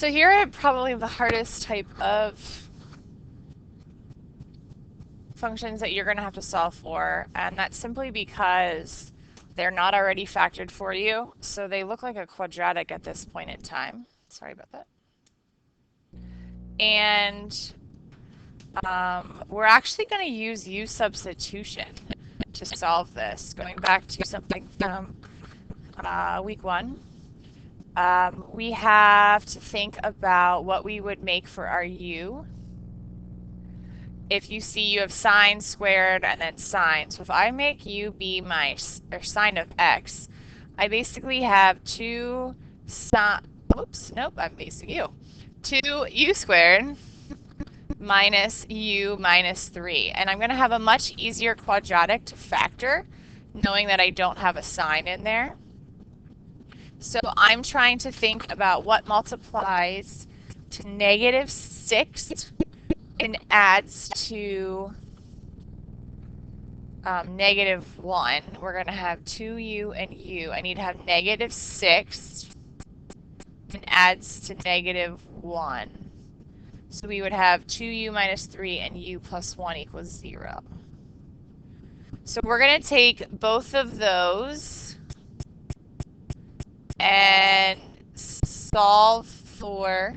So here are probably the hardest type of functions that you're going to have to solve for, and that's simply because they're not already factored for you, so they look like a quadratic at this point in time. Sorry about that. And we're actually going to use substitution to solve this. Going back to something from week 1, we have to think about what we would make for our u. If you see you have sine squared and then sine. So if I make u be my sine of x, I basically have 2 sine, oops, nope, I'm basing u. 2u squared minus u minus 3. And I'm going to have a much easier quadratic to factor, knowing that I don't have a sign in there. So I'm trying to think about what multiplies to -6 and adds to -1. We're going to have 2u and u. I need to have -6 and adds to -1. So we would have 2u minus 3 and u plus 1 equals 0. So we're going to take both of those and solve for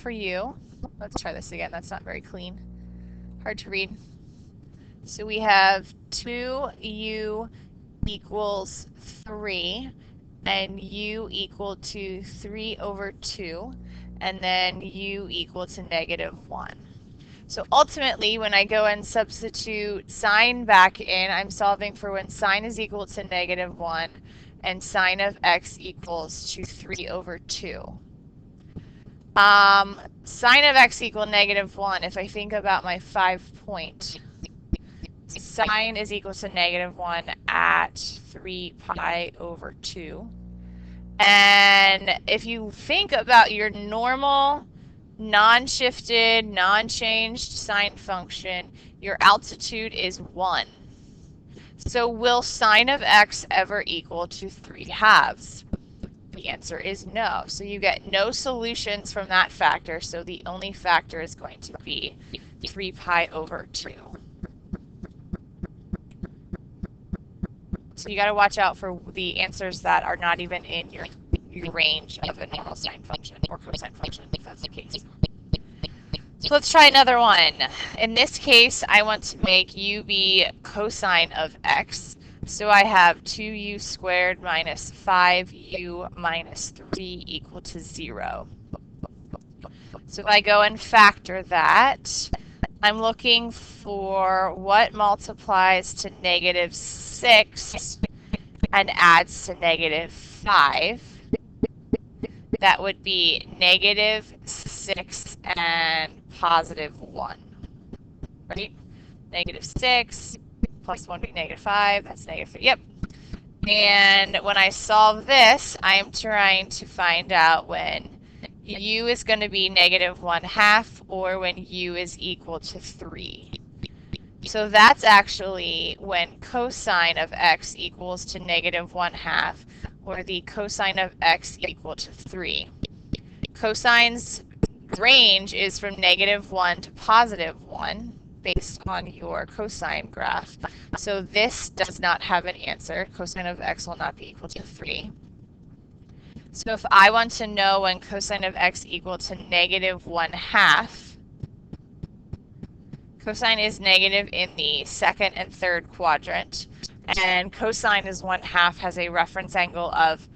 u. Let's try this again. That's not very clean. Hard to read. So we have 2u equals 3 and u equal to 3 over 2, and then u equal to -1. So ultimately, when I go and substitute sine back in, I'm solving for when sine is equal to -1 and sine of x equals to 3 over 2. Sine of x equal -1, if I think about my 5-point, sine is equal to -1 at 3 pi over 2. And if you think about your normal, non-shifted, non-changed sine function, your altitude is 1. So will sine of x ever equal to 3/2? The answer is no. So you get no solutions from that factor, so the only factor is going to be 3 pi over 2. So you got to watch out for the answers that are not even in your range of a normal sine function or cosine function, if that's the case. So let's try another one. In this case, I want to make u be cosine of x. So I have 2u squared minus 5u minus 3 equal to 0. So if I go and factor that, I'm looking for what multiplies to -6 and adds to -5. That would be -6 and +1, right? -6 plus 1 would be -5, that's -3, yep. And when I solve this, I'm trying to find out when u is going to be -1/2 or when u is equal to 3. So that's actually when cosine of x equals to -1/2 or the cosine of x equal to 3. Cosine's range is from -1 to +1 based on your cosine graph. So this does not have an answer. Cosine of x will not be equal to 3. So if I want to know when cosine of x equal to -1/2, cosine is negative in the second and third quadrant, and cosine is 1/2 has a reference angle of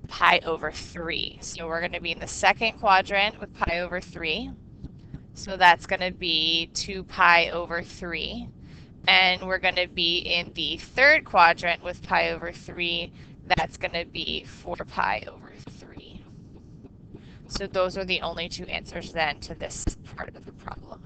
pi over 3. So we're going to be in the second quadrant with pi over 3. So that's going to be 2 pi over 3. And we're going to be in the third quadrant with pi over 3. That's going to be 4 pi over 3. So those are the only two answers then to this part of the problem.